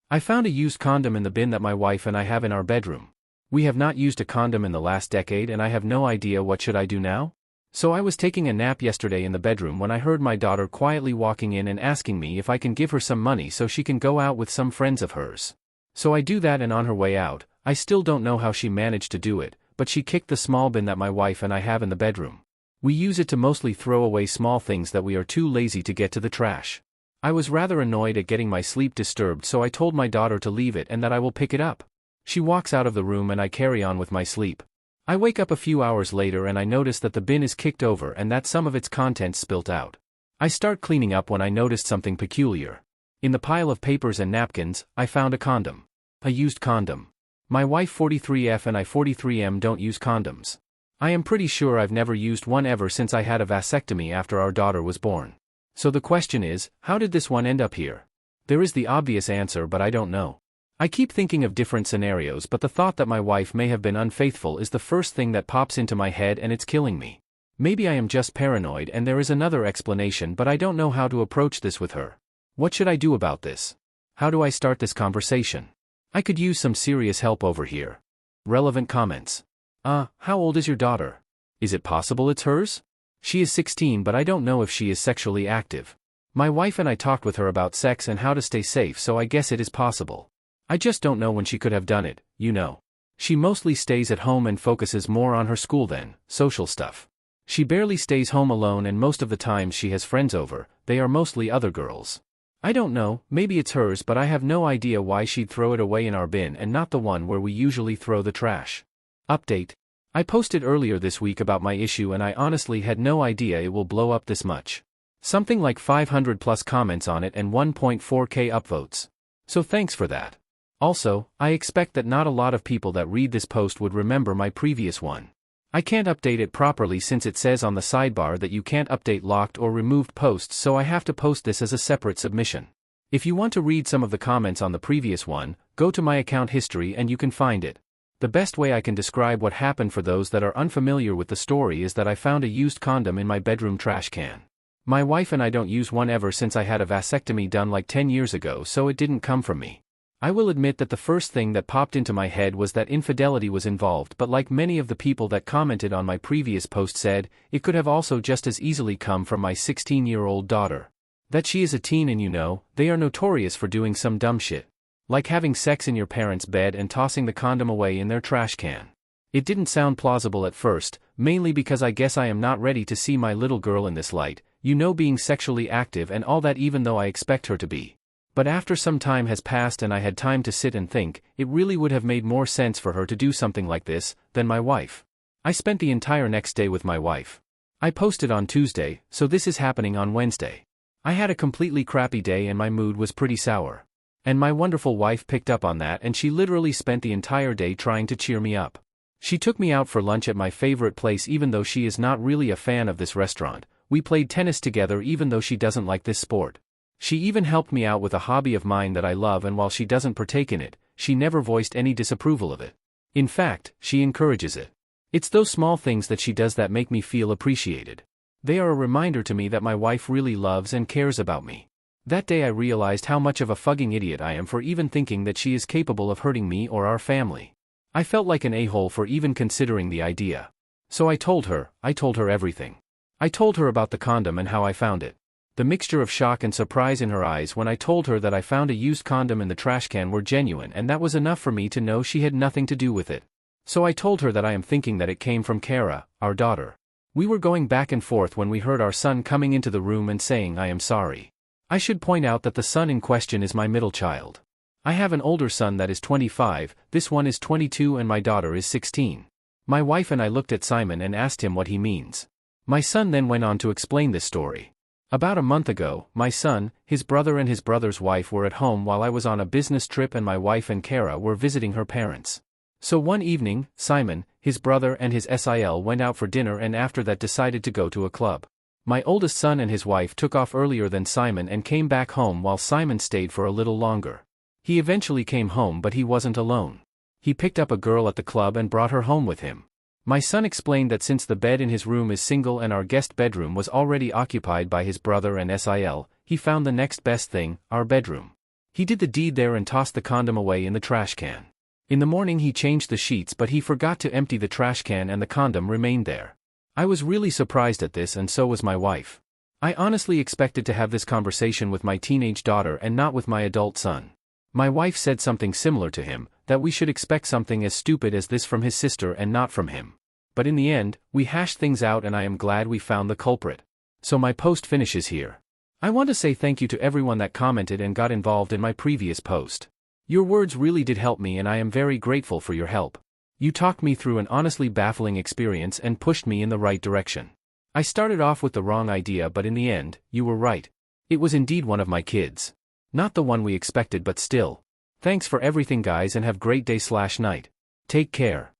I found a used condom in the bin that my wife and I have in our bedroom. We have not used a condom in the last decade and I have no idea what should I do now? So I was taking a nap yesterday in the bedroom when I heard my daughter quietly walking in and asking me if I can give her some money so she can go out with some friends of hers. So I do that, and on her way out, I still don't know how she managed to do it, but she kicked the small bin that my wife and I have in the bedroom. We use it to mostly throw away small things that we are too lazy to get to the trash. I was rather annoyed at getting my sleep disturbed, so I told my daughter to leave it and that I will pick it up. She walks out of the room and I carry on with my sleep. I wake up a few hours later and I notice that the bin is kicked over and that some of its contents spilt out. I start cleaning up when I noticed something peculiar. In the pile of papers and napkins, I found a condom. A used condom. My wife 43F and I 43M don't use condoms. I am pretty sure I've never used one ever since I had a vasectomy after our daughter was born. So the question is, how did this one end up here? There is the obvious answer, but I don't know. I keep thinking of different scenarios, but the thought that my wife may have been unfaithful is the first thing that pops into my head, and it's killing me. Maybe I am just paranoid and there is another explanation, but I don't know how to approach this with her. What should I do about this? How do I start this conversation? I could use some serious help over here. Relevant comments. How old is your daughter? Is it possible it's hers? She is 16, but I don't know if she is sexually active. My wife and I talked with her about sex and how to stay safe, so I guess it is possible. I just don't know when she could have done it, you know. She mostly stays at home and focuses more on her school than social stuff. She barely stays home alone, and most of the time she has friends over. They are mostly other girls. I don't know, maybe it's hers, but I have no idea why she'd throw it away in our bin and not the one where we usually throw the trash. Update. I posted earlier this week about my issue and I honestly had no idea it will blow up this much. Something like 500 plus comments on it and 1.4k upvotes. So thanks for that. Also, I expect that not a lot of people that read this post would remember my previous one. I can't update it properly since it says on the sidebar that you can't update locked or removed posts, so I have to post this as a separate submission. If you want to read some of the comments on the previous one, go to my account history and you can find it. The best way I can describe what happened for those that are unfamiliar with the story is that I found a used condom in my bedroom trash can. My wife and I don't use one ever since I had a vasectomy done like 10 years ago, so it didn't come from me. I will admit that the first thing that popped into my head was that infidelity was involved, but like many of the people that commented on my previous post said, it could have also just as easily come from my 16-year-old daughter. That she is a teen, and you know, they are notorious for doing some dumb shit. Like having sex in your parents' bed and tossing the condom away in their trash can. It didn't sound plausible at first, mainly because I guess I am not ready to see my little girl in this light, you know, being sexually active and all that, even though I expect her to be. But after some time has passed and I had time to sit and think, it really would have made more sense for her to do something like this than my wife. I spent the entire next day with my wife. I posted on Tuesday, so this is happening on Wednesday. I had a completely crappy day and my mood was pretty sour. And my wonderful wife picked up on that and she literally spent the entire day trying to cheer me up. She took me out for lunch at my favorite place even though she is not really a fan of this restaurant. We played tennis together even though she doesn't like this sport. She even helped me out with a hobby of mine that I love, and while she doesn't partake in it, she never voiced any disapproval of it. In fact, she encourages it. It's those small things that she does that make me feel appreciated. They are a reminder to me that my wife really loves and cares about me. That day I realized how much of a fucking idiot I am for even thinking that she is capable of hurting me or our family. I felt like an a-hole for even considering the idea. So I told her everything. I told her about the condom and how I found it. The mixture of shock and surprise in her eyes when I told her that I found a used condom in the trash can were genuine, and that was enough for me to know she had nothing to do with it. So I told her that I am thinking that it came from Kara, our daughter. We were going back and forth when we heard our son coming into the room and saying, "I am sorry." I should point out that the son in question is my middle child. I have an older son that is 25, this one is 22 and my daughter is 16. My wife and I looked at Simon and asked him what he means. My son then went on to explain this story. About a month ago, my son, his brother and his brother's wife were at home while I was on a business trip and my wife and Kara were visiting her parents. So one evening, Simon, his brother and his SIL went out for dinner and after that decided to go to a club. My oldest son and his wife took off earlier than Simon and came back home while Simon stayed for a little longer. He eventually came home, but he wasn't alone. He picked up a girl at the club and brought her home with him. My son explained that since the bed in his room is single and our guest bedroom was already occupied by his brother and SIL, he found the next best thing, our bedroom. He did the deed there and tossed the condom away in the trash can. In the morning he changed the sheets but he forgot to empty the trash can and the condom remained there. I was really surprised at this and so was my wife. I honestly expected to have this conversation with my teenage daughter and not with my adult son. My wife said something similar to him, that we should expect something as stupid as this from his sister and not from him. But in the end, we hashed things out and I am glad we found the culprit. So my post finishes here. I want to say thank you to everyone that commented and got involved in my previous post. Your words really did help me and I am very grateful for your help. You talked me through an honestly baffling experience and pushed me in the right direction. I started off with the wrong idea but in the end, you were right. It was indeed one of my kids. Not the one we expected but still. Thanks for everything guys and have great day/night. Take care.